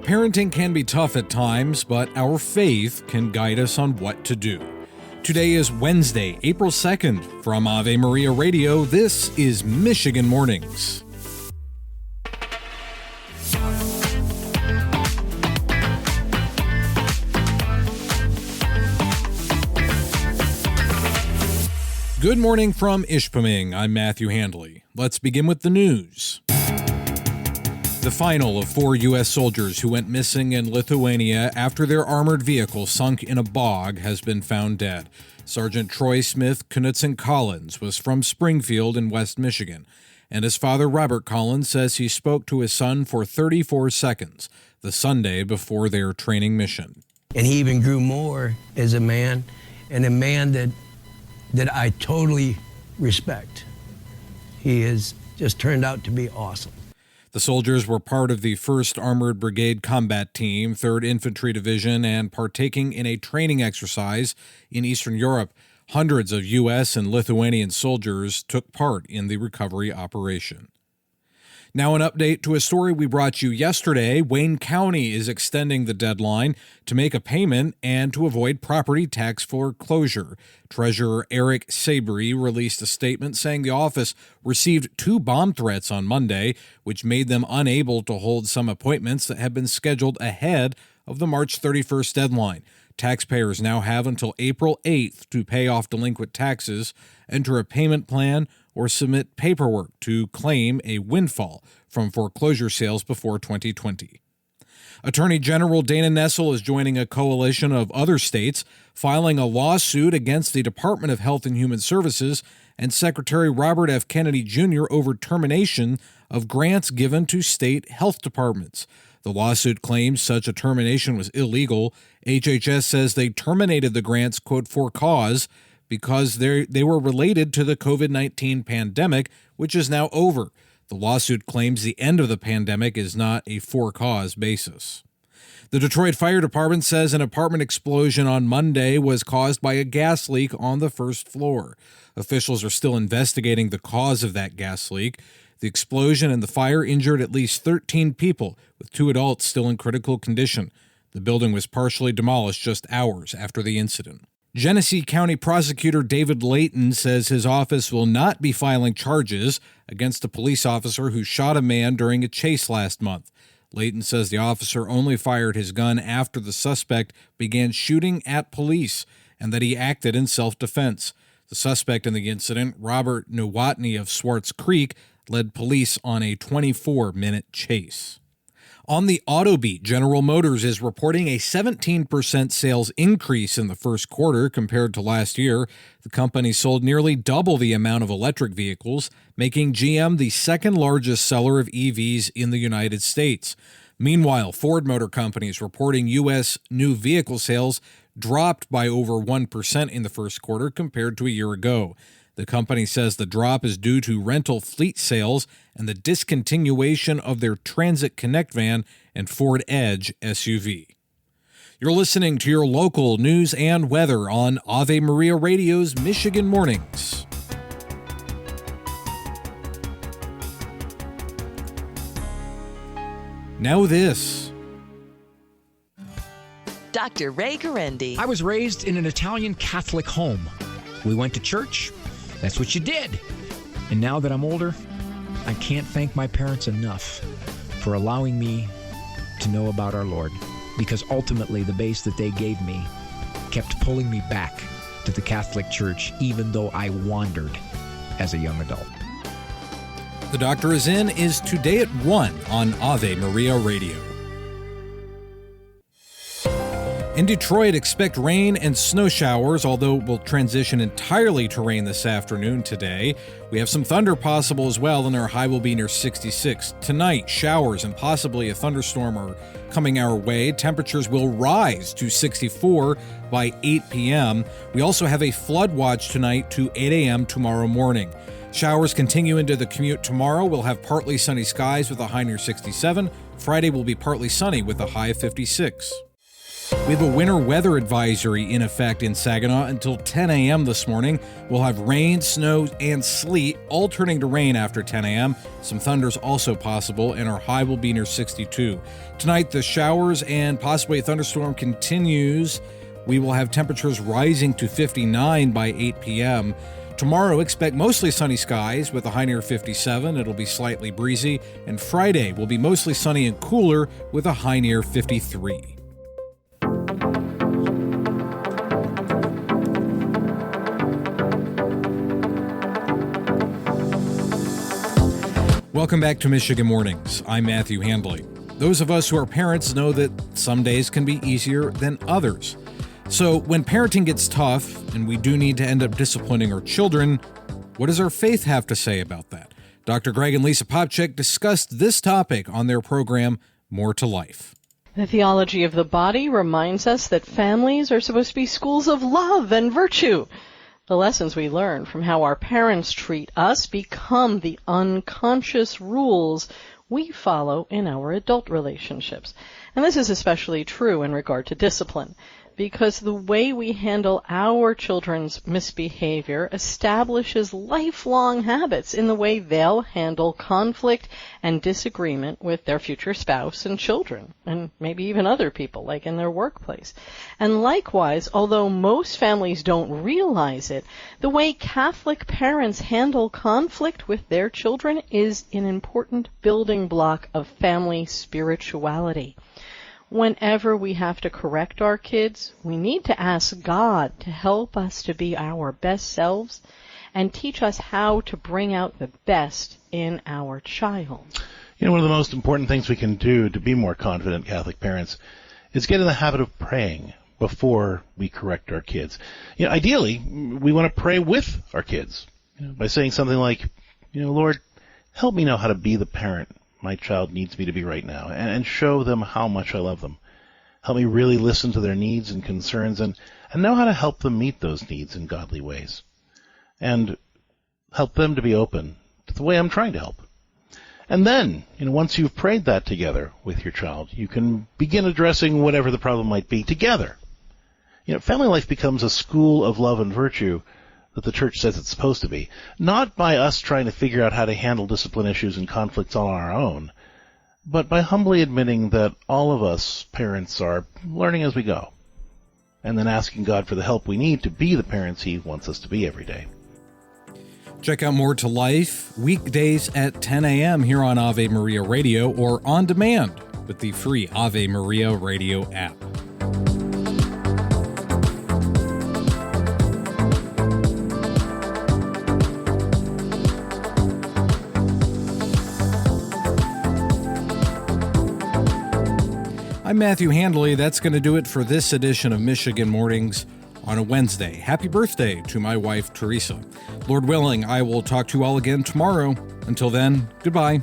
Parenting can be tough at times, but our faith can guide us on what to do. Today is Wednesday, April 2nd. From Ave Maria Radio, this is Michigan Mornings. Good morning from Ishpeming. I'm Matthew Handley. Let's begin with the news. The final of 4 U.S. soldiers who went missing in Lithuania after their armored vehicle sunk in a bog has been found dead. Sergeant Troy Smith Knutson-Collins was from Springfield in West Michigan, and his father, Robert Collins, says he spoke to his son for 34 seconds the Sunday before their training mission. And he even grew more as a man, and a man that I totally respect. He has just turned out to be awesome. The soldiers were part of the 1st Armored Brigade Combat Team, 3rd Infantry Division, and partaking in a training exercise in Eastern Europe. Hundreds of U.S. and Lithuanian soldiers took part in the recovery operation. Now an update to a story we brought you yesterday. Wayne County is extending the deadline to make a payment and to avoid property tax foreclosure. Treasurer Eric Sabry released a statement saying the office received 2 bomb threats on Monday, which made them unable to hold some appointments that had been scheduled ahead of the March 31st deadline. Taxpayers now have until April 8th to pay off delinquent taxes, enter a payment plan, or submit paperwork to claim a windfall from foreclosure sales before 2020. Attorney General Dana Nessel is joining a coalition of other states filing a lawsuit against the Department of Health and Human Services and Secretary Robert F. Kennedy Jr. over termination of grants given to state health departments. The lawsuit claims such a termination was illegal. HHS says they terminated the grants, quote, for cause, because they were related to the COVID-19 pandemic, which is now over. The lawsuit claims the end of the pandemic is not a for-cause basis. The Detroit Fire Department says an apartment explosion on Monday was caused by a gas leak on the 1st floor. Officials are still investigating the cause of that gas leak. The explosion and the fire injured at least 13 people, with 2 adults still in critical condition. The building was partially demolished just hours after the incident. Genesee County Prosecutor David Layton says his office will not be filing charges against a police officer who shot a man during a chase last month. Layton says the officer only fired his gun after the suspect began shooting at police and that he acted in self-defense. The suspect in the incident, Robert Nowotny of Swartz Creek, led police on a 24-minute chase. On the auto beat, General Motors is reporting a 17% sales increase in the first quarter compared to last year. The company sold nearly double the amount of electric vehicles, making GM the second largest seller of EVs in the United States. Meanwhile, Ford Motor Company is reporting U.S. new vehicle sales dropped by over 1% in the first quarter compared to a year ago. The company says the drop is due to rental fleet sales and the discontinuation of their Transit Connect van and Ford Edge SUV. You're listening to your local news and weather on Ave Maria Radio's Michigan Mornings. Now this. Dr. Ray Guarendi. I was raised in an Italian Catholic home. We went to church. That's what you did. And now that I'm older, I can't thank my parents enough for allowing me to know about our Lord, because ultimately the base that they gave me kept pulling me back to the Catholic Church, even though I wandered as a young adult. The Doctor is In is today at 1 on Ave Maria Radio. In Detroit, expect rain and snow showers, although it will transition entirely to rain this afternoon today. We have some thunder possible as well, and our high will be near 66. Tonight, showers and possibly a thunderstorm are coming our way. Temperatures will rise to 64 by 8 p.m. We also have a flood watch tonight to 8 a.m. tomorrow morning. Showers continue into the commute tomorrow. We'll have partly sunny skies with a high near 67. Friday will be partly sunny with a high of 56. We have a winter weather advisory in effect in Saginaw until 10 a.m. this morning. We'll have rain, snow, and sleet, all turning to rain after 10 a.m. Some thunders also possible, and our high will be near 62. Tonight, the showers and possibly a thunderstorm continues. We will have temperatures rising to 59 by 8 p.m. Tomorrow, expect mostly sunny skies with a high near 57. It'll be slightly breezy. And Friday will be mostly sunny and cooler with a high near 53. Welcome back to Michigan Mornings. I'm Matthew Handley. Those of us who are parents know that some days can be easier than others. So when parenting gets tough and we do need to end up disciplining our children, what does our faith have to say about that? Dr. Greg and Lisa Popchik discussed this topic on their program, More to Life. The theology of the body reminds us that families are supposed to be schools of love and virtue. The lessons we learn from how our parents treat us become the unconscious rules we follow in our adult relationships. And this is especially true in regard to discipline, because the way we handle our children's misbehavior establishes lifelong habits in the way they'll handle conflict and disagreement with their future spouse and children, and maybe even other people, like in their workplace. And likewise, although most families don't realize it, the way Catholic parents handle conflict with their children is an important building block of family spirituality. Whenever we have to correct our kids, we need to ask God to help us to be our best selves and teach us how to bring out the best in our child. You know, one of the most important things we can do to be more confident Catholic parents is get in the habit of praying before we correct our kids. You know, ideally, we want to pray with our kids, by saying something like, Lord, help me know how to be the parent my child needs me to be right now, and show them how much I love them. Help me really listen to their needs and concerns and know how to help them meet those needs in godly ways. And help them to be open to the way I'm trying to help. And then, once you've prayed that together with your child, you can begin addressing whatever the problem might be together. Family life becomes a school of love and virtue that the church says it's supposed to be, not by us trying to figure out how to handle discipline issues and conflicts on our own, but by humbly admitting that all of us parents are learning as we go, and then asking God for the help we need to be the parents He wants us to be every day. Check out More to Life weekdays at 10 a.m. here on Ave Maria Radio or on demand with the free Ave Maria Radio app. I'm Matthew Handley. That's going to do it for this edition of Michigan Mornings on a Wednesday. Happy birthday to my wife, Teresa. Lord willing, I will talk to you all again tomorrow. Until then, goodbye.